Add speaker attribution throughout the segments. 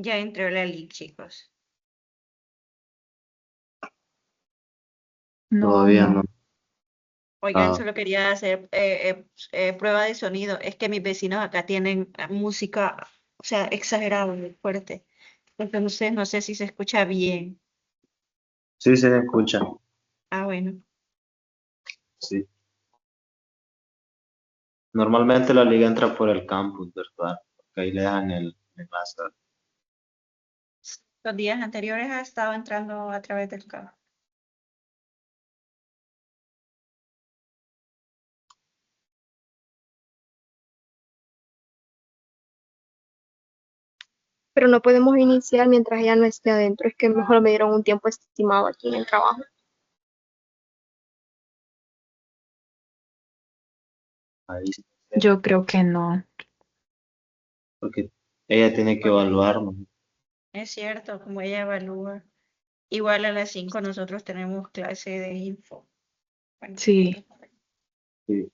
Speaker 1: Ya entró la link, chicos.
Speaker 2: No,
Speaker 3: Todavía
Speaker 2: no.
Speaker 3: no.
Speaker 1: Oigan,
Speaker 3: Ah,
Speaker 1: solo quería hacer prueba de sonido. Es que mis vecinos acá tienen música, o sea, exagerada, fuerte. Entonces, no sé si se escucha bien.
Speaker 3: sí se escucha.
Speaker 1: Ah, bueno.
Speaker 3: Sí. Normalmente la liga entra por el campus virtual, porque ahí le dan el enlace.
Speaker 1: Los días anteriores ha estado entrando a través del cable.
Speaker 2: Pero no podemos iniciar mientras ella no esté adentro. Es que mejor me dieron un tiempo estimado aquí en el trabajo.
Speaker 3: Ahí sí,
Speaker 4: Yo creo que no.
Speaker 3: porque ella tiene que evaluarnos.
Speaker 1: Es cierto, como ella evalúa. Igual a las 5 nosotros tenemos clase de info. Bueno,
Speaker 4: Sí.
Speaker 3: Sí.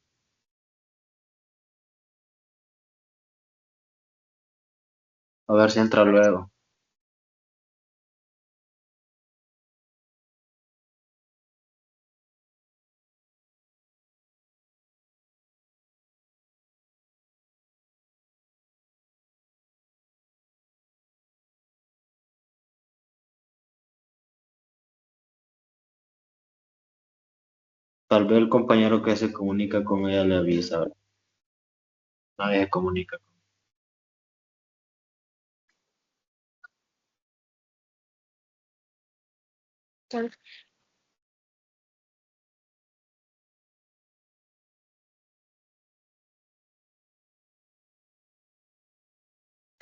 Speaker 3: A ver si entra luego. Tal vez el compañero que se comunica con ella le avisa, ¿verdad? Nadie se comunica.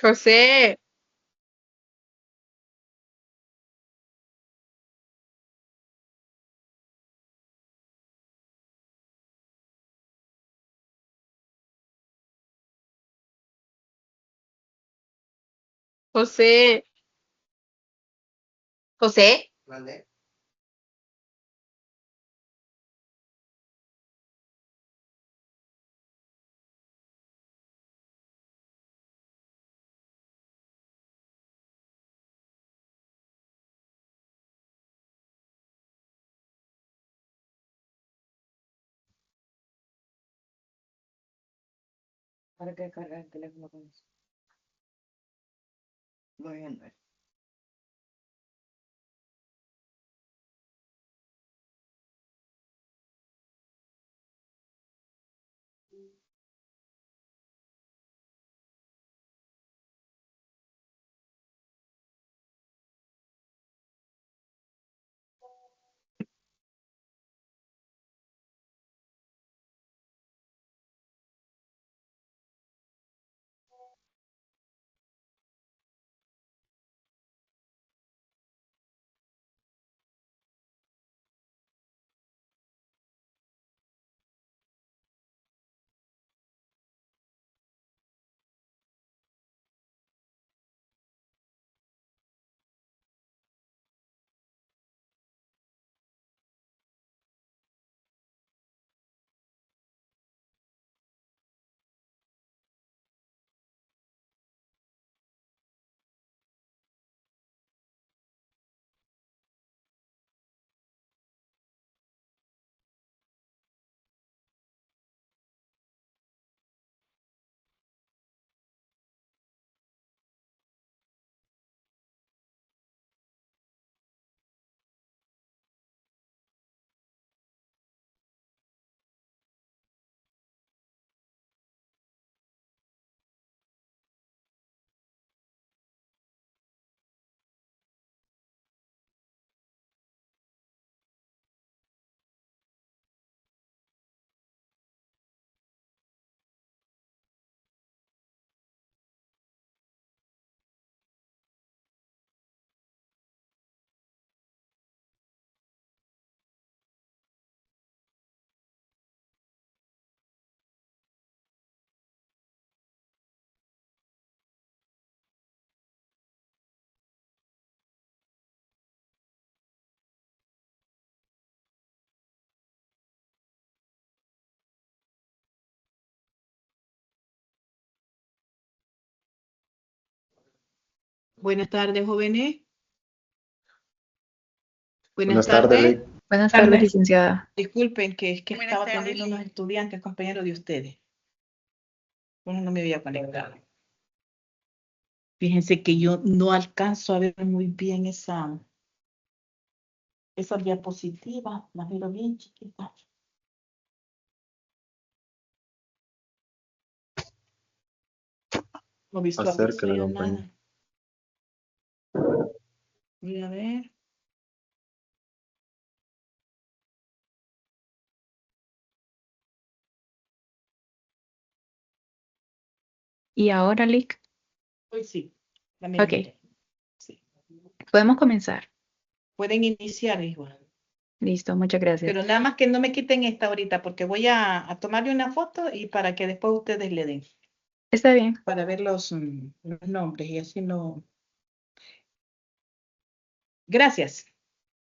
Speaker 2: José, José, José.
Speaker 1: ¿para qué cargar el teléfono con eso? Voy a ver.
Speaker 4: Buenas tardes, jóvenes.
Speaker 3: Buenas tardes, Lick.
Speaker 5: Buenas tardes, licenciada.
Speaker 4: Disculpen que es que
Speaker 1: Buenas
Speaker 4: estaba
Speaker 1: tardes.
Speaker 4: atendiendo unos estudiantes, compañeros de ustedes. Bueno, no me había conectado. Fíjense que yo no alcanzo a ver muy bien esa diapositiva, la miro bien chiquita. No
Speaker 3: Acérquele,
Speaker 4: visualizo ya
Speaker 3: compañero.
Speaker 4: nada. Voy a ver.
Speaker 5: ¿Y ahora, Lick?
Speaker 4: Hoy sí, la miro
Speaker 5: Ok.
Speaker 4: bien. Sí.
Speaker 5: Podemos comenzar.
Speaker 4: Pueden iniciar igual.
Speaker 5: Listo, muchas gracias.
Speaker 4: Pero nada más que no me quiten esta ahorita porque voy a tomarle una foto y para que después ustedes le den.
Speaker 5: Está bien.
Speaker 4: Para ver los nombres y así no. Gracias.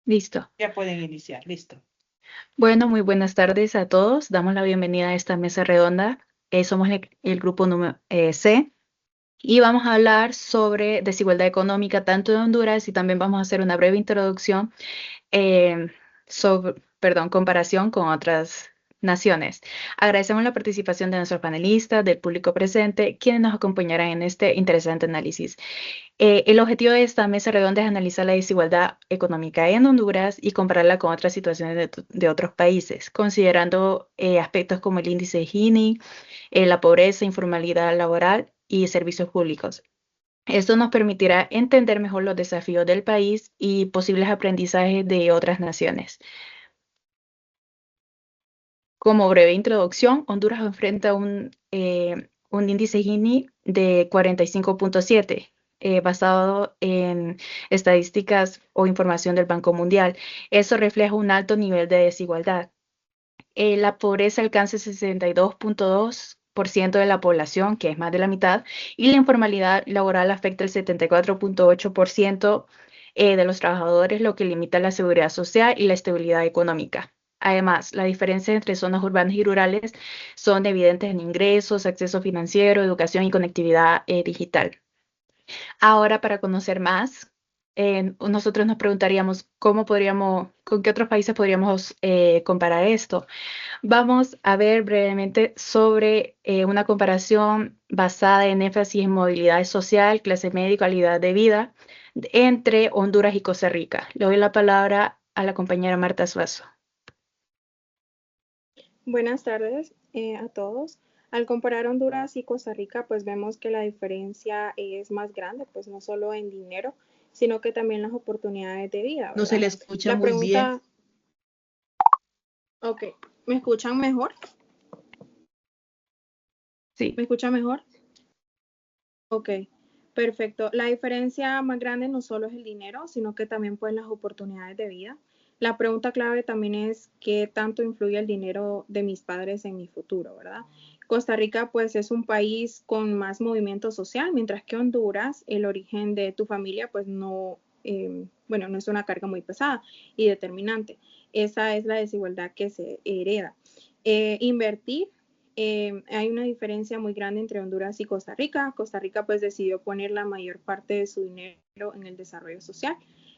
Speaker 5: Listo.
Speaker 4: Ya pueden iniciar. Listo.
Speaker 5: Bueno, muy buenas tardes a todos. Damos la bienvenida a esta mesa redonda. Somos el grupo número C y vamos a hablar sobre desigualdad económica tanto en Honduras y también vamos a hacer una breve introducción comparación con otras naciones. Agradecemos la participación de nuestros panelistas, del público presente, quienes nos acompañarán en este interesante análisis. El objetivo de esta mesa redonda es analizar la desigualdad económica en Honduras y compararla con otras situaciones de otros países, considerando aspectos como el índice de Gini, la pobreza, informalidad laboral y servicios públicos. Esto nos permitirá entender mejor los desafíos del país y posibles aprendizajes de otras naciones. Como breve introducción, Honduras enfrenta un índice Gini de 45.7, basado en estadísticas o información del Banco Mundial. Eso refleja un alto nivel de desigualdad. La pobreza alcanza el 62.2% de la población, que es más de la mitad, y la informalidad laboral afecta el 74.8% de los trabajadores, lo que limita la seguridad social y la estabilidad económica. Además, las diferencias entre zonas urbanas y rurales son evidentes en ingresos, acceso financiero, educación y conectividad digital. Ahora, para conocer más, nosotros nos preguntaríamos con qué otros países podríamos comparar esto. Vamos a ver brevemente sobre una comparación basada en énfasis en movilidad social, clase media y calidad de vida entre Honduras y Costa Rica. Le doy la palabra a la compañera Marta Suazo.
Speaker 2: Buenas tardes a todos. Al comparar Honduras y Costa Rica, pues vemos que la diferencia es más grande, pues no solo en dinero, sino que también las oportunidades de vida,
Speaker 4: No se
Speaker 2: ¿verdad?
Speaker 4: le escucha
Speaker 2: La
Speaker 4: muy bien.
Speaker 2: pregunta, ok, ¿me escuchan mejor?
Speaker 5: Sí.
Speaker 2: ¿Me escuchan mejor? Ok, perfecto. La diferencia más grande no solo es el dinero, sino que también pues las oportunidades de vida. La pregunta clave también es qué tanto influye el dinero de mis padres en mi futuro, ¿verdad? Costa Rica pues es un país con más movimiento social, mientras que Honduras, el origen de tu familia pues no, no es una carga muy pesada y determinante. Esa es la desigualdad que se hereda. Invertir hay una diferencia muy grande entre Honduras y Costa Rica. Costa Rica pues decidió poner la mayor parte de su dinero en el desarrollo social.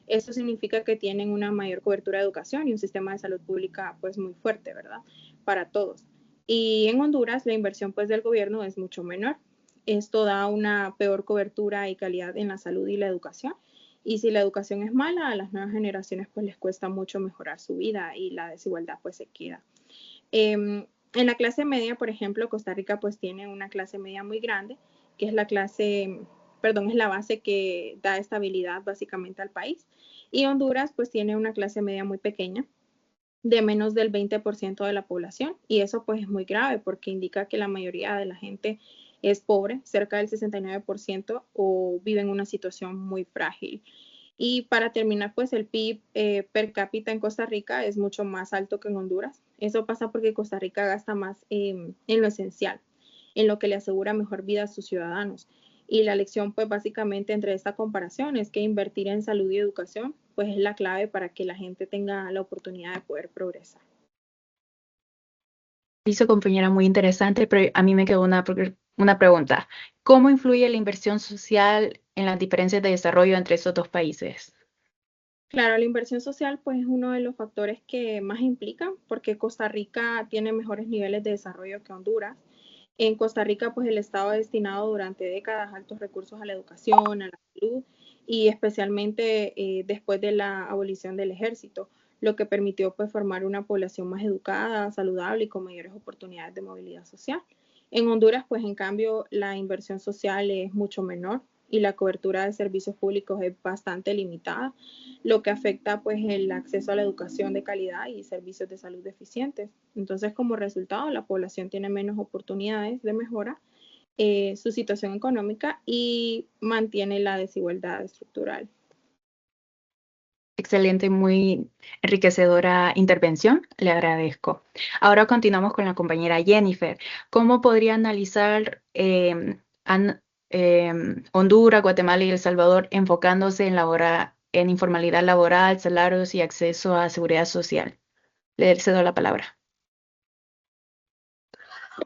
Speaker 2: Eso significa que tienen una mayor cobertura de educación y un sistema de salud pública pues muy fuerte, ¿verdad? Para todos. Y en Honduras la inversión pues del gobierno es mucho menor. Esto da una peor cobertura y calidad en la salud y la educación. Y si la educación es mala, a las nuevas generaciones pues les cuesta mucho mejorar su vida y la desigualdad pues se queda. En la clase media, por ejemplo, Costa Rica pues tiene una clase media muy grande, que es es la base que da estabilidad básicamente al país. Y Honduras pues tiene una clase media muy pequeña, de menos del 20% de la población. Y eso pues es muy grave porque indica que la mayoría de la gente es pobre, cerca del 69%, o vive en una situación muy frágil. Y para terminar, pues el PIB per cápita en Costa Rica es mucho más alto que en Honduras. Eso pasa porque Costa Rica gasta más en lo esencial, en lo que le asegura mejor vida a sus ciudadanos. Y la lección, pues básicamente entre esta comparación es que invertir en salud y educación, pues es la clave para que la gente tenga la oportunidad de poder progresar.
Speaker 5: Dice compañera muy interesante, pero a mí me quedó una pregunta. ¿Cómo influye la inversión social en las diferencias de desarrollo entre estos dos países?
Speaker 2: Claro, la inversión social pues es uno de los factores que más implica porque Costa Rica tiene mejores niveles de desarrollo que Honduras. En Costa Rica pues el Estado ha destinado durante décadas altos recursos a la educación, a la salud y especialmente después de la abolición del ejército, lo que permitió pues formar una población más educada, saludable y con mayores oportunidades de movilidad social. En Honduras pues en cambio la inversión social es mucho menor y la cobertura de servicios públicos es bastante limitada, lo que afecta pues el acceso a la educación de calidad y servicios de salud eficientes. Entonces, como resultado, la población tiene menos oportunidades de mejora su situación económica y mantiene la desigualdad estructural.
Speaker 5: Excelente, muy enriquecedora intervención, le agradezco. Ahora continuamos con la compañera Jennifer. ¿Cómo podría analizar Honduras, Guatemala y El Salvador enfocándose en informalidad laboral, salarios y acceso a seguridad social? Le cedo la palabra.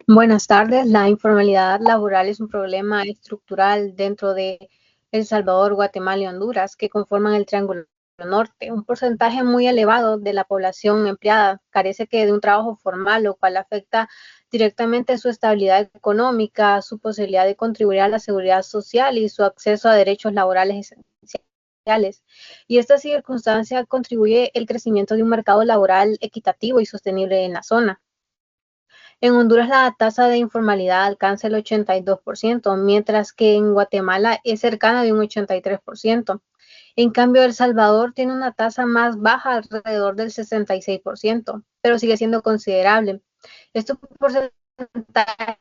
Speaker 6: Buenas tardes. La informalidad laboral es un problema estructural dentro de El Salvador, Guatemala y Honduras que conforman el Triángulo Norte. Un porcentaje muy elevado de la población empleada carece de un trabajo formal, lo cual afecta directamente su estabilidad económica, su posibilidad de contribuir a la seguridad social y su acceso a derechos laborales esenciales. Y esta circunstancia contribuye al crecimiento de un mercado laboral equitativo y sostenible en la zona. En Honduras la tasa de informalidad alcanza el 82%, mientras que en Guatemala es cercana de un 83%. En cambio, El Salvador tiene una tasa más baja, alrededor del 66%, pero sigue siendo considerable. Estos porcentajes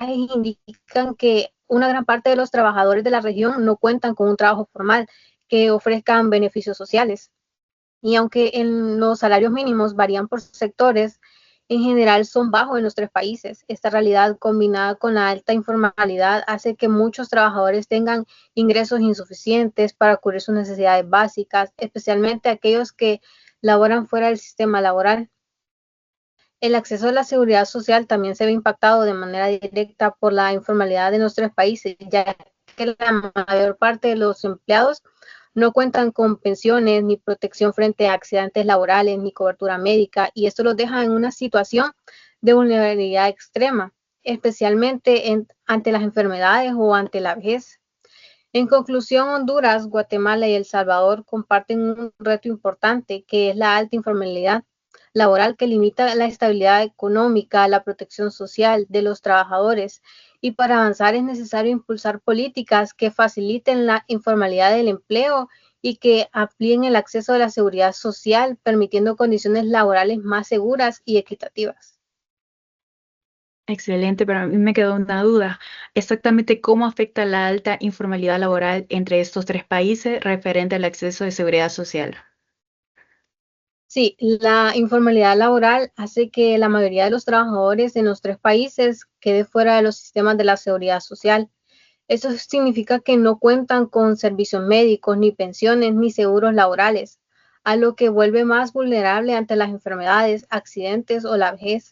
Speaker 6: indican que una gran parte de los trabajadores de la región no cuentan con un trabajo formal que ofrezcan beneficios sociales. Y aunque en los salarios mínimos varían por sectores, en general son bajos en los tres países. Esta realidad combinada con la alta informalidad hace que muchos trabajadores tengan ingresos insuficientes para cubrir sus necesidades básicas, especialmente aquellos que laboran fuera del sistema laboral. El acceso a la seguridad social también se ve impactado de manera directa por la informalidad en los tres países, ya que la mayor parte de los empleados no cuentan con pensiones, ni protección frente a accidentes laborales, ni cobertura médica, y esto los deja en una situación de vulnerabilidad extrema, especialmente ante las enfermedades o ante la vejez. En conclusión, Honduras, Guatemala y El Salvador comparten un reto importante, que es la alta informalidad laboral que limita la estabilidad económica, la protección social de los trabajadores. Y para avanzar es necesario impulsar políticas que faciliten la informalidad del empleo y que amplíen el acceso a la seguridad social, permitiendo condiciones laborales más seguras y equitativas.
Speaker 5: Excelente, pero a mí me quedó una duda. Exactamente cómo afecta la alta informalidad laboral entre estos tres países referente al acceso de seguridad social.
Speaker 6: Sí, la informalidad laboral hace que la mayoría de los trabajadores en los tres países quede fuera de los sistemas de la seguridad social. Eso significa que no cuentan con servicios médicos, ni pensiones, ni seguros laborales, a lo que vuelve más vulnerable ante las enfermedades, accidentes o la vejez,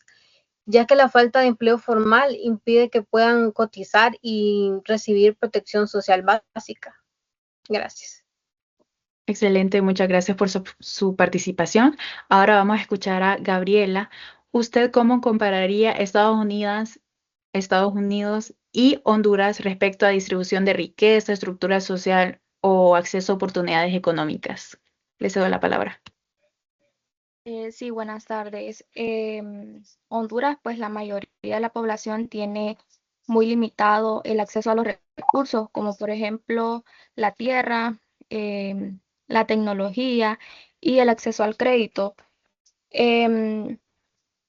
Speaker 6: ya que la falta de empleo formal impide que puedan cotizar y recibir protección social básica. Gracias.
Speaker 5: Excelente, muchas gracias por su participación. Ahora vamos a escuchar a Gabriela. ¿Usted cómo compararía Estados Unidos y Honduras respecto a distribución de riqueza, estructura social o acceso a oportunidades económicas? Le cedo la palabra.
Speaker 7: Sí, buenas tardes. Honduras, pues la mayoría de la población tiene muy limitado el acceso a los recursos, como por ejemplo la tierra, la tecnología y el acceso al crédito. Em,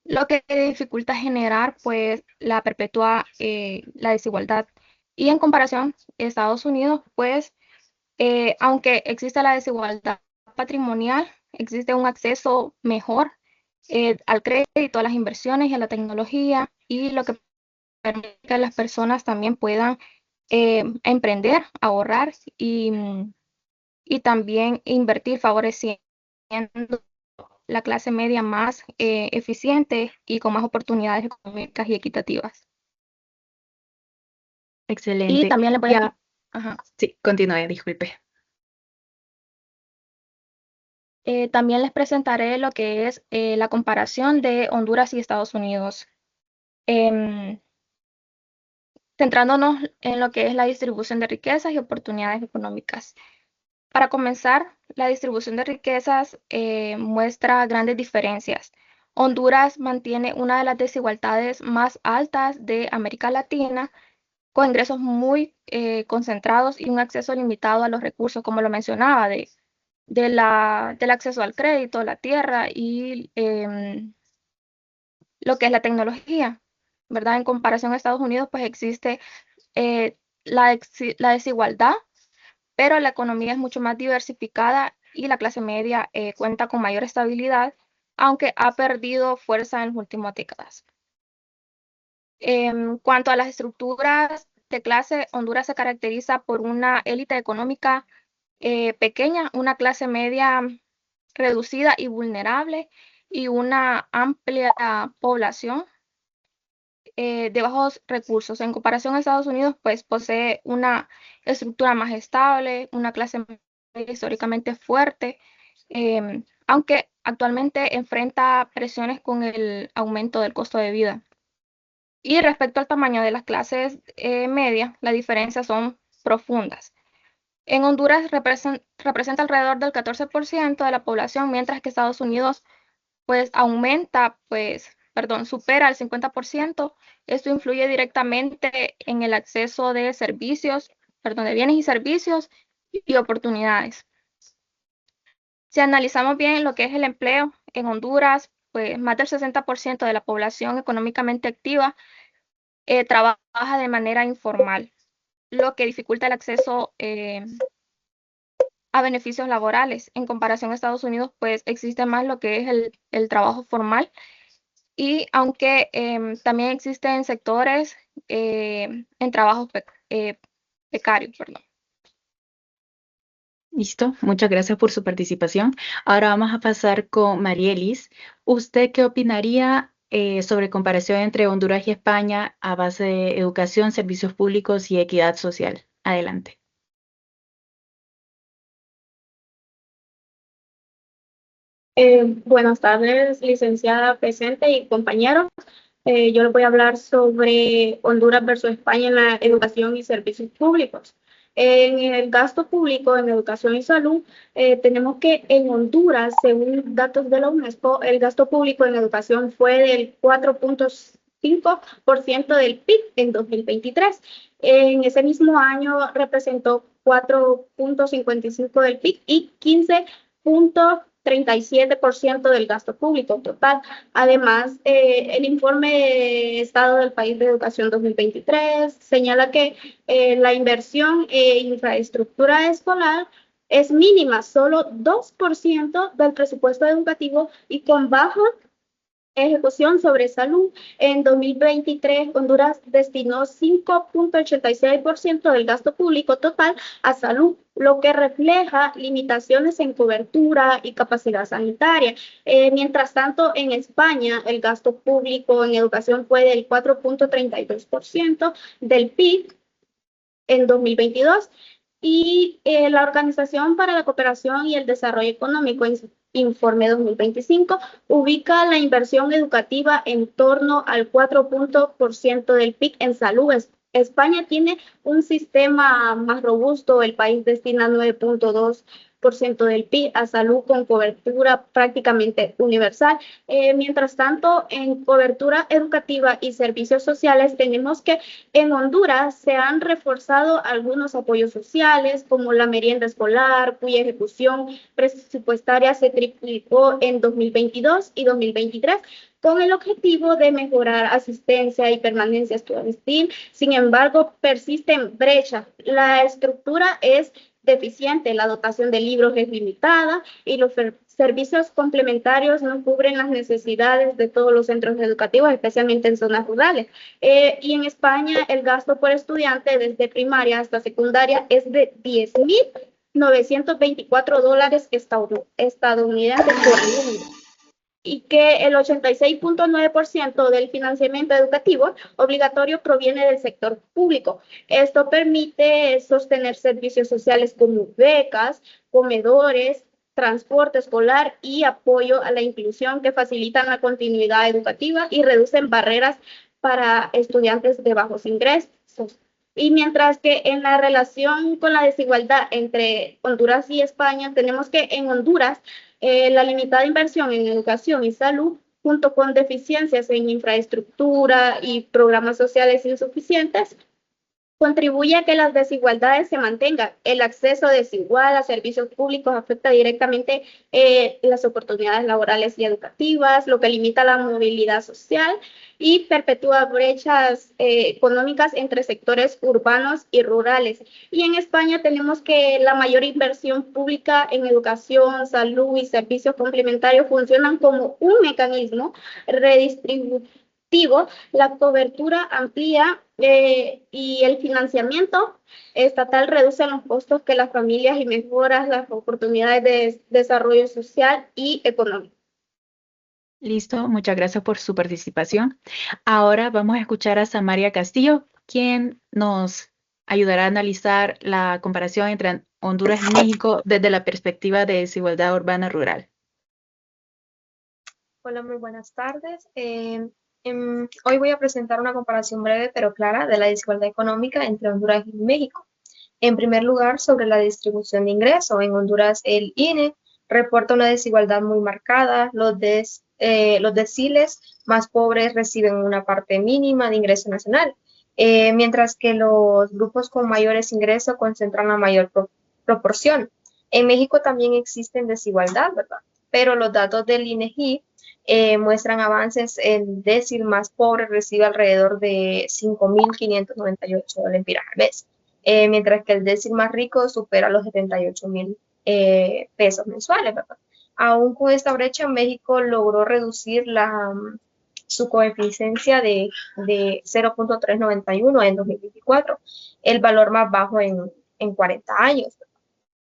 Speaker 7: lo que dificulta generar, pues, la perpetúa la desigualdad. Y en comparación, Estados Unidos, pues, aunque existe la desigualdad patrimonial, existe un acceso mejor al crédito, a las inversiones y a la tecnología, y lo que permite que las personas también puedan emprender, ahorrar y también invertir, favoreciendo la clase media más eficiente y con más oportunidades económicas y equitativas. Y
Speaker 5: Excelente.
Speaker 7: también les voy a
Speaker 5: Ajá, sí, continúe, disculpe.
Speaker 7: También les presentaré lo que es la comparación de Honduras y Estados Unidos, em, centrándonos en lo que es la distribución de riquezas y oportunidades económicas. Para comenzar, la distribución de riquezas muestra grandes diferencias. Honduras mantiene una de las desigualdades más altas de América Latina, con ingresos muy concentrados y un acceso limitado a los recursos, como lo mencionaba, del acceso al crédito, la tierra y lo que es la tecnología, ¿verdad? En comparación a Estados Unidos, pues existe eh, la desigualdad, pero la economía es mucho más diversificada y la clase media cuenta con mayor estabilidad, aunque ha perdido fuerza en las últimas décadas. En cuanto a las estructuras de clase, Honduras se caracteriza por una élite económica pequeña, una clase media reducida y vulnerable y una amplia población de bajos recursos. En comparación a Estados Unidos, pues posee una estructura más estable, una clase media históricamente fuerte, aunque actualmente enfrenta presiones con el aumento del costo de vida. Y respecto al tamaño de las clases medias, las diferencias son profundas. En Honduras representa alrededor del 14% de la población, mientras que Estados Unidos pues supera el 50%. Esto influye directamente en el acceso de de bienes y servicios y oportunidades. Si analizamos bien lo que es el empleo en Honduras, pues más del 60% de la población económicamente activa trabaja de manera informal, lo que dificulta el acceso a beneficios laborales. En comparación a Estados Unidos, pues existe más lo que es el trabajo formal. Y aunque también existen sectores en trabajos precarios, perdón.
Speaker 5: Listo, muchas gracias por su participación. Ahora vamos a pasar con Marielis. ¿Usted qué opinaría sobre comparación entre Honduras y España a base de educación, servicios públicos y equidad social? Adelante.
Speaker 2: Buenas tardes, licenciada presente y compañeros. Yo les voy a hablar sobre Honduras versus España en la educación y servicios públicos. En el gasto público en educación y salud, tenemos que en Honduras, según datos de la UNESCO, el gasto público en educación fue del 4.5% del PIB en 2023. En ese mismo año representó 4.55% del PIB y 15.37% del gasto público total. Además, el informe de Estado del País de Educación 2023 señala que la inversión en infraestructura escolar es mínima, solo 2% del presupuesto educativo y con baja ejecución sobre salud. En 2023, Honduras destinó 5.86% del gasto público total a salud, lo que refleja limitaciones en cobertura y capacidad sanitaria. Mientras tanto, en España, el gasto público en educación fue del 4.32% del PIB en 2022 y la Organización para la Cooperación y el Desarrollo Económico en su informe 2025 ubica la inversión educativa en torno al 4% del PIB en salud. España tiene un sistema más robusto, el país destina 9.2% del PIB a salud con cobertura prácticamente universal. Mientras tanto, en cobertura educativa y servicios sociales tenemos que en Honduras se han reforzado algunos apoyos sociales, como la merienda escolar, cuya ejecución presupuestaria se triplicó en 2022 y 2023, con el objetivo de mejorar asistencia y permanencia estudiantil. Sin embargo, persisten brechas. La estructura es deficiente, la dotación de libros es limitada y los servicios complementarios no cubren las necesidades de todos los centros educativos, especialmente en zonas rurales. Y en España el gasto por estudiante desde primaria hasta secundaria es de $10.924 estadounidenses por alumno.
Speaker 8: y que el 86.9% del financiamiento educativo obligatorio proviene del sector público. Esto permite sostener servicios sociales como becas, comedores, transporte escolar y apoyo a la inclusión que facilitan la continuidad educativa y reducen barreras para estudiantes de bajos ingresos. Y mientras que en la relación con la desigualdad entre Honduras y España, tenemos que en Honduras la limitada inversión en educación y salud, junto con deficiencias en infraestructura y programas sociales insuficientes, contribuye a que las desigualdades se mantengan. El acceso desigual a servicios públicos afecta directamente las oportunidades laborales y educativas, lo que limita la movilidad social y perpetúa brechas económicas entre sectores urbanos y rurales. Y en España tenemos que la mayor inversión pública en educación, salud y servicios complementarios funcionan como un mecanismo redistributivo. La cobertura amplia y el financiamiento estatal reduce los costos que las familias y mejora las oportunidades de desarrollo social y económico.
Speaker 5: Listo, muchas gracias por su participación. Ahora vamos a escuchar a Samaria Castillo, quien nos ayudará a analizar la comparación entre Honduras y México desde la perspectiva de desigualdad urbana-rural.
Speaker 9: Hola, muy buenas tardes. Hoy voy a presentar una comparación breve pero clara de la desigualdad económica entre Honduras y México. En primer lugar, sobre la distribución de ingresos. En Honduras, el INE reporta una desigualdad muy marcada. Los deciles más pobres reciben una parte mínima de ingreso nacional, mientras que los grupos con mayores ingresos concentran la mayor proporción. En México también existen desigualdad, ¿verdad? Pero los datos del INEGI muestran avances. El decil más pobre recibe alrededor de $5.598 lempiras al mes, mientras que el decil más rico supera los 78,000 pesos mensuales, ¿verdad? Aún con esta brecha, México logró reducir su coeficiencia de 0.391 en 2024, el valor más bajo en 40 años.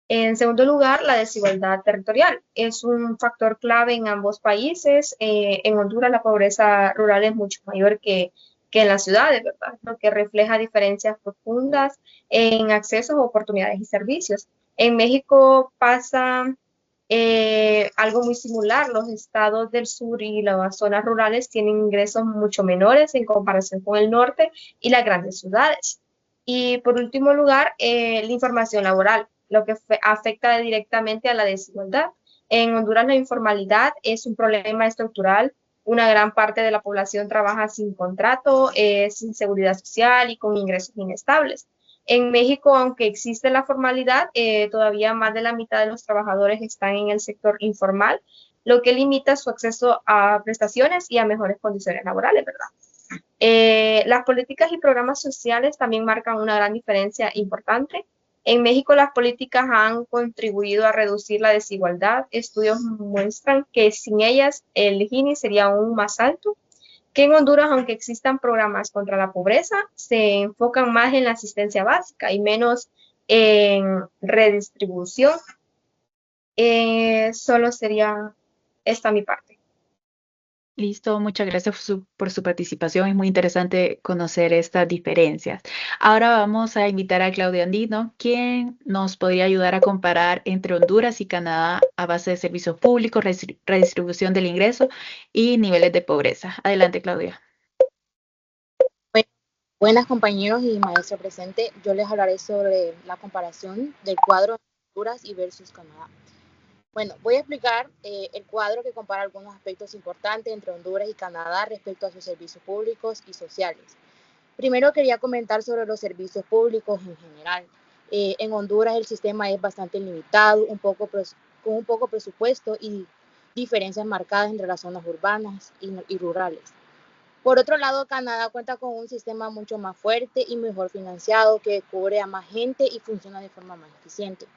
Speaker 9: En segundo lugar, la desigualdad territorial es un factor clave en ambos países. En Honduras la pobreza rural es mucho mayor que en las ciudades, ¿verdad? Lo que refleja diferencias profundas en acceso a oportunidades y servicios. En México pasa algo muy similar. Los estados del sur y las zonas rurales tienen ingresos mucho menores en comparación con el norte y las grandes ciudades. Y por último lugar, la información laboral, lo que afecta directamente a la desigualdad. En Honduras la informalidad es un problema estructural. Una gran parte de la población trabaja sin contrato, sin seguridad social y con ingresos inestables. En México, aunque existe la formalidad, todavía más de la mitad de los trabajadores están en el sector informal, lo que limita su acceso a prestaciones y a mejores condiciones laborales, ¿verdad? Las políticas y programas sociales también marcan una gran diferencia importante. En México las políticas han contribuido a reducir la desigualdad. Estudios muestran que sin ellas el Gini sería aún más alto. Que en Honduras, aunque existan programas contra la pobreza, se enfocan más en la asistencia básica y menos en redistribución. Solo sería esta mi parte.
Speaker 5: Listo, muchas gracias por su participación. Es muy interesante conocer estas diferencias. Ahora vamos a invitar a Claudia Andino, quien nos podría ayudar a comparar entre Honduras y Canadá a base de servicios públicos, redistribución del ingreso y niveles de pobreza. Adelante, Claudia.
Speaker 10: Buenas compañeros y maestro presente, yo les hablaré sobre la comparación del cuadro de Honduras y versus Canadá. Bueno, voy a explicar el cuadro que compara algunos aspectos importantes entre Honduras y Canadá respecto a sus servicios públicos y sociales. Primero quería comentar sobre los servicios públicos en general. En Honduras el sistema es bastante limitado, con un poco presupuesto y diferencias marcadas entre las zonas urbanas y rurales. Por otro lado, Canadá cuenta con un sistema mucho más fuerte y mejor financiado que cubre a más gente y funciona de forma más eficiente.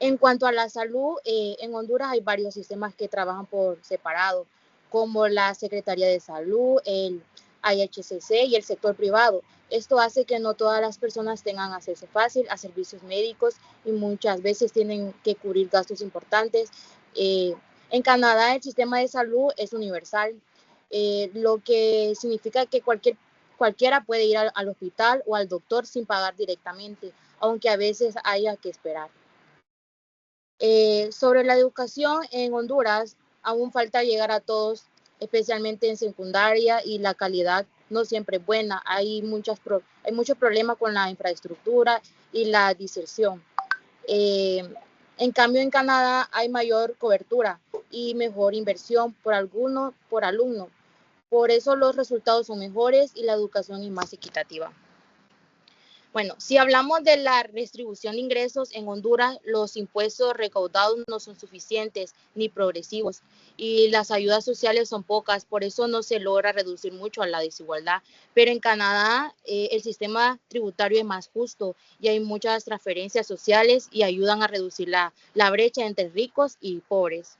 Speaker 10: En cuanto a la salud, en Honduras hay varios sistemas que trabajan por separado, como la Secretaría de Salud, el IHCC y el sector privado. Esto hace que no todas las personas tengan acceso fácil a servicios médicos y muchas veces tienen que cubrir gastos importantes En Canadá el sistema de salud es universal, lo que significa que cualquiera puede ir al hospital o al doctor sin pagar directamente, aunque a veces haya que esperar. Sobre la educación en Honduras, aún falta llegar a todos, especialmente en secundaria, y la calidad no siempre es buena. Hay muchos problemas con la infraestructura y la diserción. En cambio, en Canadá hay mayor cobertura y mejor inversión por alumno. Por eso los resultados son mejores y la educación es más equitativa. Bueno, si hablamos de la redistribución de ingresos en Honduras, los impuestos recaudados no son suficientes ni progresivos y las ayudas sociales son pocas, por eso no se logra reducir mucho a la desigualdad. Pero en Canadá el sistema tributario es más justo y hay muchas transferencias sociales y ayudan a reducir la brecha entre ricos y pobres.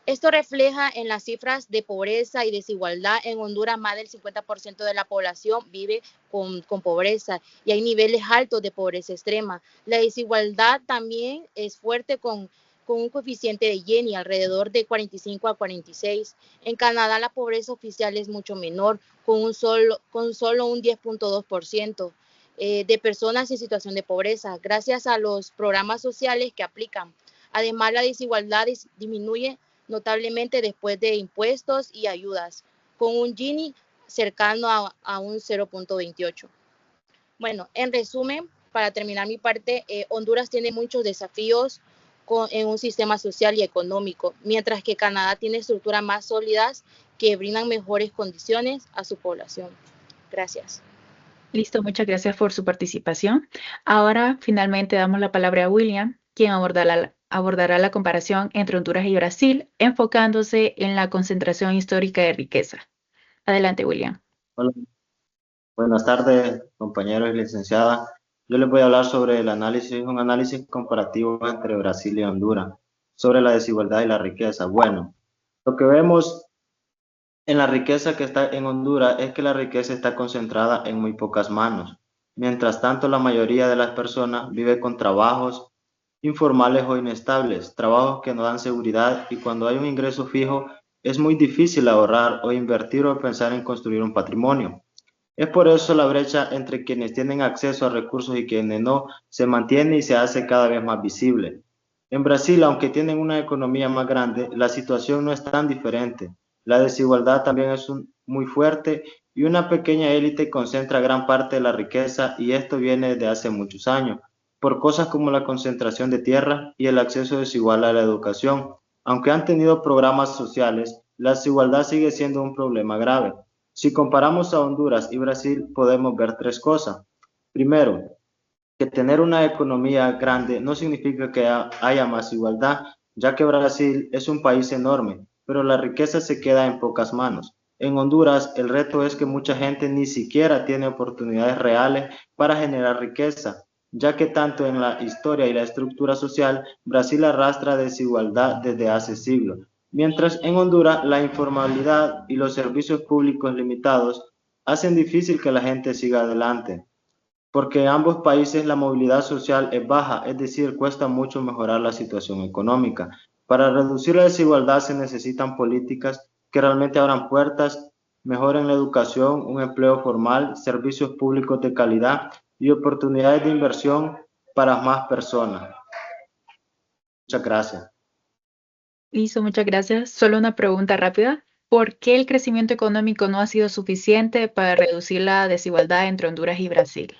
Speaker 10: Esto refleja en las cifras de pobreza y desigualdad. En Honduras, más del 50% de la población vive con pobreza y hay niveles altos de pobreza extrema. La desigualdad también es fuerte con un coeficiente de Gini alrededor de 45 a 46. En Canadá, la pobreza oficial es mucho menor, con solo un 10.2% de personas en situación de pobreza, gracias a los programas sociales que aplican. Además, la desigualdad disminuye notablemente después de impuestos y ayudas, con un Gini cercano a un 0.28. Bueno, en resumen, para terminar mi parte, Honduras tiene muchos desafíos en un sistema social y económico, mientras que Canadá tiene estructuras más sólidas que brindan mejores condiciones a su población. Gracias.
Speaker 5: Listo, muchas gracias por su participación. Ahora finalmente damos la palabra a William, quien abordará la comparación entre Honduras y Brasil, enfocándose en la concentración histórica de riqueza. Adelante, William.
Speaker 3: Hola. Buenas tardes, compañeros y licenciada. Yo les voy a hablar sobre un análisis comparativo entre Brasil y Honduras, sobre la desigualdad y la riqueza. Bueno, lo que vemos en la riqueza que está en Honduras es que la riqueza está concentrada en muy pocas manos. Mientras tanto, la mayoría de las personas vive con trabajos informales o inestables, trabajos que no dan seguridad, y cuando hay un ingreso fijo es muy difícil ahorrar o invertir o pensar en construir un patrimonio. Es por eso la brecha entre quienes tienen acceso a recursos y quienes no se mantiene y se hace cada vez más visible. En Brasil, aunque tienen una economía más grande, la situación no es tan diferente. La desigualdad también es muy fuerte y una pequeña élite concentra gran parte de la riqueza, y esto viene desde hace muchos años, por cosas como la concentración de tierra y el acceso desigual a la educación. Aunque han tenido programas sociales, la desigualdad sigue siendo un problema grave. Si comparamos a Honduras y Brasil, podemos ver tres cosas. Primero, que tener una economía grande no significa que haya más igualdad, ya que Brasil es un país enorme, pero la riqueza se queda en pocas manos. En Honduras, el reto es que mucha gente ni siquiera tiene oportunidades reales para generar riqueza, ya que tanto en la historia y la estructura social, Brasil arrastra desigualdad desde hace siglos. Mientras en Honduras la informalidad y los servicios públicos limitados hacen difícil que la gente siga adelante, porque en ambos países la movilidad social es baja, es decir, cuesta mucho mejorar la situación económica. Para reducir la desigualdad se necesitan políticas que realmente abran puertas, mejoren la educación, un empleo formal, servicios públicos de calidad y oportunidades de inversión para más personas. Muchas gracias.
Speaker 5: Listo, muchas gracias. Solo una pregunta rápida. ¿Por qué el crecimiento económico no ha sido suficiente para reducir la desigualdad entre Honduras y Brasil?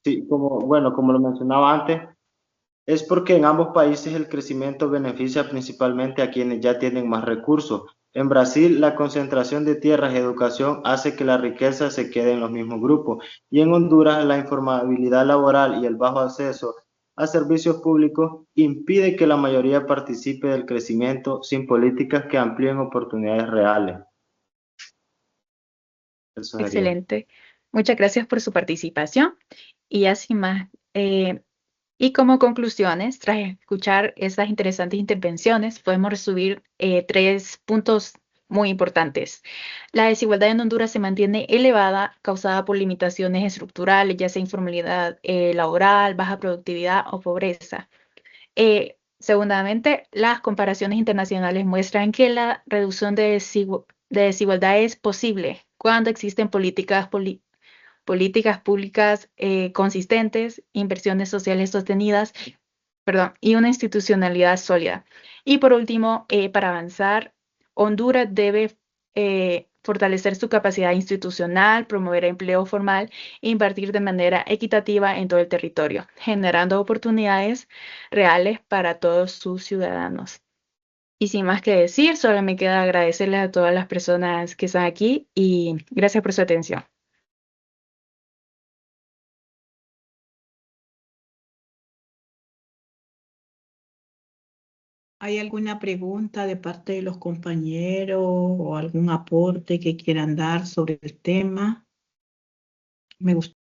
Speaker 3: Sí, como lo mencionaba antes, es porque en ambos países el crecimiento beneficia principalmente a quienes ya tienen más recursos. En Brasil, la concentración de tierras y educación hace que la riqueza se quede en los mismos grupos, y en Honduras la informabilidad laboral y el bajo acceso a servicios públicos impide que la mayoría participe del crecimiento sin políticas que amplíen oportunidades reales. Eso sería.
Speaker 5: Excelente. Muchas gracias por su participación. Y así más. Y como conclusiones, tras escuchar estas interesantes intervenciones, podemos resumir 3 puntos muy importantes. La desigualdad en Honduras se mantiene elevada, causada por limitaciones estructurales, ya sea informalidad laboral, baja productividad o pobreza. Segundamente, las comparaciones internacionales muestran que la reducción de desigualdad es posible cuando existen políticas públicas consistentes, inversiones sociales sostenidas, y una institucionalidad sólida. Y por último, para avanzar, Honduras debe fortalecer su capacidad institucional, promover empleo formal e invertir de manera equitativa en todo el territorio, generando oportunidades reales para todos sus ciudadanos. Y sin más que decir, solo me queda agradecerles a todas las personas que están aquí y gracias por su atención.
Speaker 4: ¿Hay alguna pregunta de parte de los compañeros o algún aporte que quieran dar sobre el tema? Me gustaría